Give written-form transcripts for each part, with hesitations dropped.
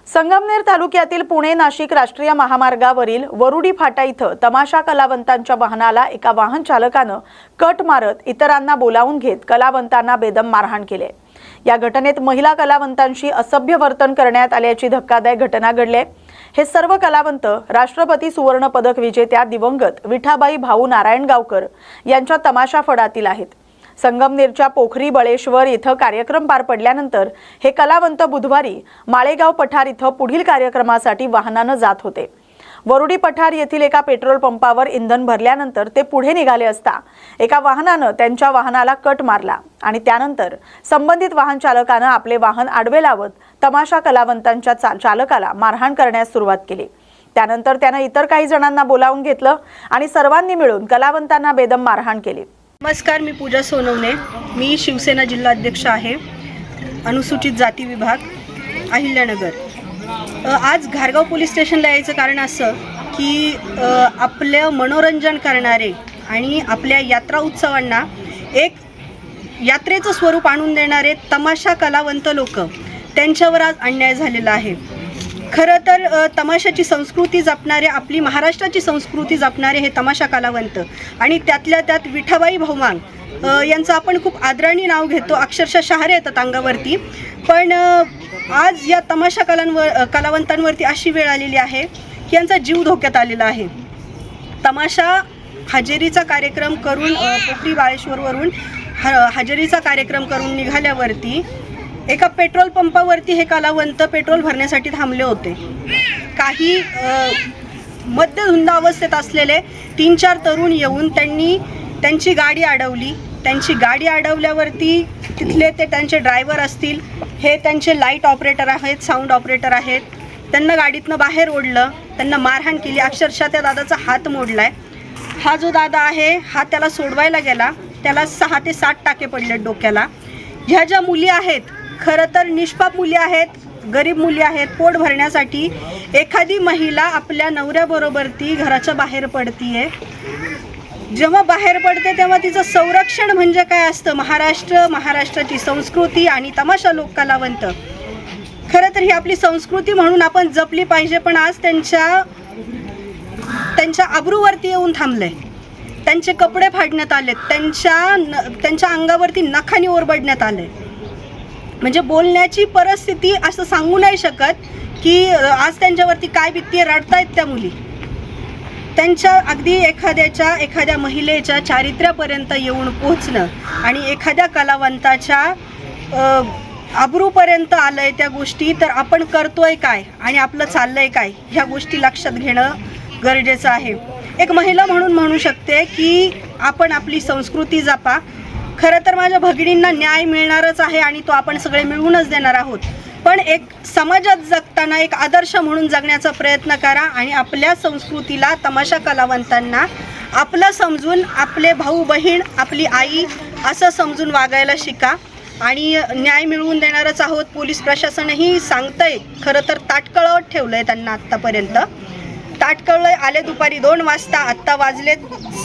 संगमनेर तालुक्यातील पुणे नाशिक राष्ट्रीय महामार्गावरील वरुडी फाटा इथं तमाशा कलावंतांच्या वाहनाला एका वाहन चालकानं कट मारत इतरांना बोलावून घेत कलावंतांना बेदम मारहाण केले। या घटनेत महिला कलावंतांशी असभ्य वर्तन करण्यात आल्याची धक्कादायक घटना घडली। हे सर्व कलावंत राष्ट्रपती सुवर्ण पदक विजेत्या दिवंगत विठाबाई भाऊ नारायणगावकर यांच्या तमाशा फडातील आहेत। संगमनेरच्या पोखरी बळेश्वर इथं कार्यक्रम पार पडल्यानंतर हे कलावंत बुधवारी माळेगाव पठार इथं पुढील कार्यक्रमासाठी वाहनाने जात होते। वरुडी पठार येथील एका पेट्रोल पंपावर इंधन भरल्यानंतर ते पुढे निघाले असता एका वाहनाने त्यांच्या वाहनाला कट मारला आणि त्यानंतर संबंधित वाहन चालकाने आपले वाहन आडवे लावत तमाशा कलावंतांच्या चालकाला मारहाण करण्यास सुरुवात केली। त्यानंतर त्याने इतर काही जणांना बोलावून घेतलं आणि सर्वांनी मिळून कलावंतांना बेदम मारहाण केली। नमस्कार, मी पूजा सोनवणे, मी शिवसेना जिल्हाध्यक्ष आहे, अनुसूचित जाती विभाग, अहिल्यानगर। आज घारगाव पोलीस स्टेशनला यायचं कारण असं की आपलं मनोरंजन करणारे आणि आपल्या यात्रा उत्सवांना एक यात्रेचं स्वरूप आणून देणारे तमाशा कलावंत लोक त्यांच्यावर आज अन्याय झालेला आहे। खरं तर तमाशाची संस्कृती जपणारे, आपली महाराष्ट्राची संस्कृती जपणारे हे तमाशा कलावंत आणि त्यातल्या त्यात विठाबाई भाऊमांग यांचं आपण खूप आदराने नाव घेतो, अक्षरशः शहारे येतात अंगावरती। पण आज या तमाशा कलावंतांवरती अशी वेळ आलेली आहे की यांचा जीव धोक्यात आलेला आहे। तमाशा हजेरीचा कार्यक्रम करून पोखरी बाळेश्वरवरून हजेरीचा कार्यक्रम करून निघाल्यावरती एका पेट्रोल पंपावरती हे कलावंत पेट्रोल भरण्यासाठी थांबले होते। काही मद्यधुंद अवस्थेत असलेले 3-4 तरुण येऊन त्यांची गाडी अडवली। त्यांची गाडी अडवल्यावरती तिथले ते त्यांचे ड्रायव्हर असतील, हे त्यांचे लाईट ऑपरेटर आहेत, साऊंड ऑपरेटर आहेत, त्यांना गाडीतनं बाहेर ओढलं, त्यांना मारहाण केली, अक्षरशः त्या दादाचा हात मोडलाय। हा जो दादा आहे हा त्याला सोडवायला गेला, त्याला 6 ते 7 टाके पडले डोक्याला। ह्या ज्या मुली आहेत खरं तर निष्पाप मुली आहेत, गरीब मुली आहेत। पोट भरण्यासाठी एखादी महिला आपल्या नवऱ्याबरोबर ती घराच्या बाहेर पडतीये, जेव्हा बाहेर पडते तेव्हा तिचं संरक्षण म्हणजे काय असतं, महाराष्ट्राची संस्कृती आणि तमाशा लोक कलावंत खरं तर ही आपली संस्कृती म्हणून आपण जपली पाहिजे। पण आज त्यांच्या अब्रूवरती येऊन थांबले, त्यांचे कपडे फाडण्यात आले, त्यांच्या अंगावरती नखाने ओरबडण्यात आले। म्हणजे बोलण्याची परिस्थिती असं सांगू नाही शकत की आज त्यांच्यावरती काय बित्ती रडतायत त्या मुली। त्यांच्या अगदी एखाद्या महिलेच्या चारित्र्यापर्यंत येऊन पोहोचणं आणि एखाद्या कलावंताच्या अब्रूपर्यंत आलंय त्या गोष्टी, तर आपण करतोय काय आणि आपलं चाललंय काय ह्या गोष्टी लक्षात घेणं गरजेचं आहे। एक महिला म्हणून म्हणू शकते की आपण आपली संस्कृती जपा। खरं तर माझ्या भगिनींना न्याय मिळणारच आहे आणि तो आपण सगळे मिळूनच देणार आहोत। पण एक समाजात जगताना एक आदर्श म्हणून जगण्याचा प्रयत्न करा आणि आपल्या संस्कृतीला, तमाशा कलावंतांना आपलं समजून, आपले भाऊ बहीण, आपली आई असं समजून वागायला शिका आणि न्याय मिळवून देणारच आहोत। पोलीस प्रशासनही सांगतंय, खरं तर ताटकळवत ठेवलंय त्यांना आत्तापर्यंत। ताटकळलंय, आले दुपारी 2 वाजता, आत्ता वाजलेत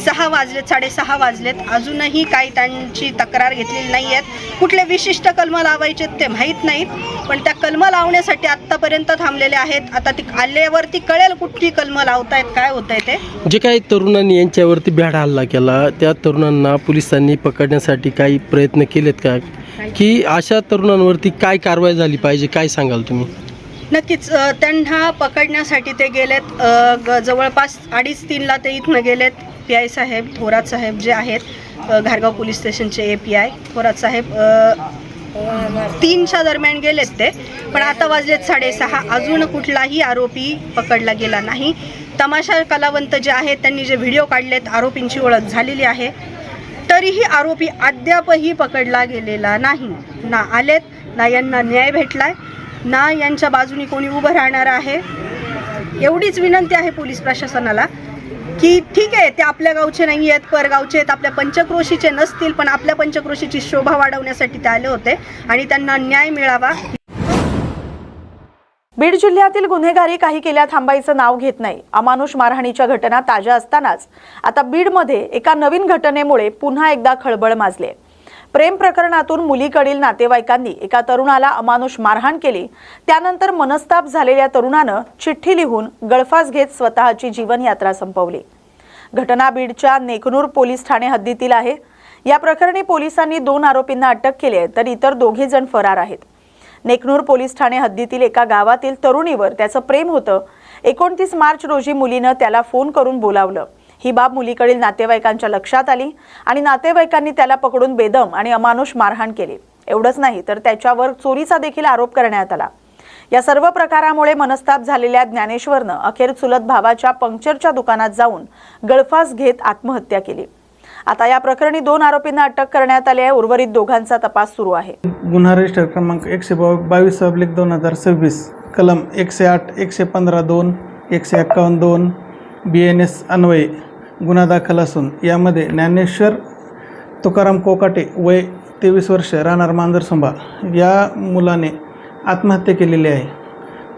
6 वाजलेत, 6:30 वाजलेत, अजूनही काही त्यांची तक्रार घेतलेली नाही आहेत। कुठले विशिष्ट कलम लावायचे ते माहीत नाहीत, पण त्या कलम लावण्यासाठी आत्तापर्यंत थांबलेले आहेत। आता ती आल्यावरती कळेल कुठली कलम लावतायत, काय होतंय ते। जे काही तरुणांनी यांच्यावरती भ्याड हल्ला केला त्या तरुणांना पोलिसांनी पकडण्यासाठी काही प्रयत्न केलेत का, की अशा तरुणांवरती काय कारवाई झाली पाहिजे, काय सांगाल तुम्ही? नक्कीच त्यांना पकडण्यासाठी ते गेलेत, जवळपास 2:30-3ला ते इथनं गेलेत। PI साहेब, थोरात साहेब जे आहेत घारगाव पोलीस स्टेशनचे API थोरात साहेब 3च्या दरम्यान गेलेत ते, पण आता वाजलेत 6:30, अजून कुठलाही आरोपी पकडला गेला नाही। तमाशा कलावंत जे आहेत त्यांनी जे व्हिडिओ काढलेत, आरोपींची ओळख झालेली आहे, तरीही आरोपी अद्यापही पकडला गेलेला नाही। ना आलेत, ना यांना न्याय भेटलाय, ना यांच्या बाजूनी कोणी उभं राहणार आहे। एवढीच विनंती आहे पोलीस प्रशासनाला की ठीक आहे, ते आपल्या गावचे नाही आहेत, परगावचे आहेत, आपल्या पंचक्रोशीचे नसतील, पण आपल्या पंचक्रोशीची शोभा वाढवण्यासाठी ते आले होते आणि त्यांना न्याय मिळावा। बीड जिल्ह्यातील गुन्हेगारी काही केल्या थांबायचं नाव घेत नाही। अमानुष मारहाणीच्या घटना ताज्या असतानाच आता बीडमध्ये एका नवीन घटनेमुळे पुन्हा एकदा खळबळ माजली। प्रेम प्रकरणातून मुलीकडील नातेवाईकांनी एका तरुणाला अमानुष मारहाण केली। त्यानंतर मनस्ताप झालेल्या तरुणानं चिठ्ठी लिहून गळफास घेत स्वतःची जीवनयात्रा संपवली। घटना बीडच्या नेकनूर पोलीस ठाणे हद्दीतील आहे। या प्रकरणी पोलिसांनी 2 आरोपींना अटक केली आहे, तर इतर 2 जण फरार आहेत। नेकनूर पोलीस ठाणे हद्दीतील एका गावातील तरुणीवर त्याचं प्रेम होतं। 29 मार्च रोजी मुलीनं त्याला फोन करून बोलावलं। ही बाब मुलीकडील नातेवाईकांच्या लक्षात आली आणि नातेवाईकांनी त्याला पकडून बेदम आणि अमानुष मारहाण केली। एवढंच नाही तर त्याच्यावर चोरीचा देखील आरोप करण्यात आला। या सर्व प्रकारामुळे मनस्ताप झालेल्या ज्ञानेश्वरनं अखेर चुलत भावाच्या पंक्चरच्या दुकानात जाऊन गळफास घेत आत्महत्या केली। आता या प्रकरणी 2 आरोपींना अटक करण्यात आली आहे। उर्वरित दोघांचा तपास सुरू आहे। गुन्हा रजिस्टर क्रमांक 122/2026 कलम 108, 115(2), 151(2) BNS अन्वये गुन्हा दाखल असून यामध्ये ज्ञानेश्वर तुकाराम कोकाटे वय 23 वर्ष राहणार मांजरसुंबा या मुलाने आत्महत्या केलेली आहे।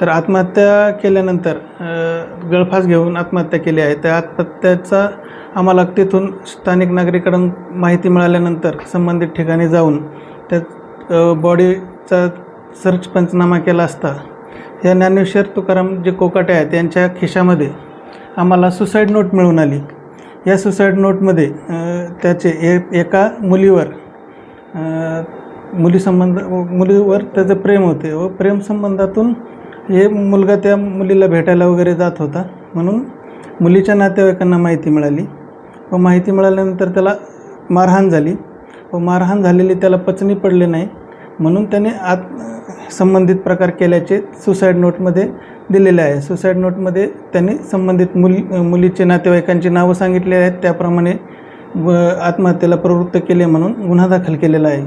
तर आत्महत्या केल्यानंतर गळफास घेऊन आत्महत्या केली आहे। त्या आत्महत्येचा आम्हाला तिथून स्थानिक नागरिकांकडून माहिती मिळाल्यानंतर संबंधित ठिकाणी जाऊन त्या बॉडीचा सर्च पंचनामा केला असता या ज्ञानेश्वर तुकाराम जे कोकाटे आहेत त्यांच्या खिशामध्ये आम्हाला सुसाईड नोट मिळून आली। या सुसाईड नोटमध्ये त्याचे एका मुलीवर मुलीवर त्याचं प्रेम होते व प्रेम संबंधातून हे मुलगा त्या मुलीला भेटायला वगैरे जात होता, म्हणून मुलीच्या नातेवाईकांना माहिती मिळाली व माहिती मिळाल्यानंतर त्याला मारहाण झाली व मारहाण झालेली त्याला पचनी पडले नाही, म्हणून त्याने संबंधित प्रकार केल्याचे सुसाईड नोटमध्ये दिलेले आहे। सुसाईड नोटमध्ये त्यांनी संबंधित मुलीचे नातेवाईकांची नावं सांगितले आहेत, त्याप्रमाणे आत्महत्येला प्रवृत्त केले म्हणून गुन्हा दाखल केलेला आहे।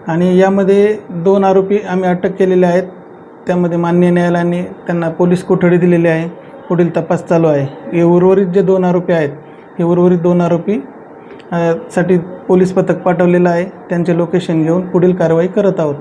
आणि यामध्ये 2 आरोपी आम्ही अटक केलेले आहेत। त्यामध्ये माननीय न्यायालयाने त्यांना पोलीस कोठडी दिलेली आहे। पुढील तपास चालू आहे। हे उर्वरित जे 2 आरोपी आहेत हे उर्वरित 2 आरोपी साठी पोलीस पथक पाठवलेलं आहे। त्यांचे लोकेशन घेऊन पुढील कारवाई करत आहोत।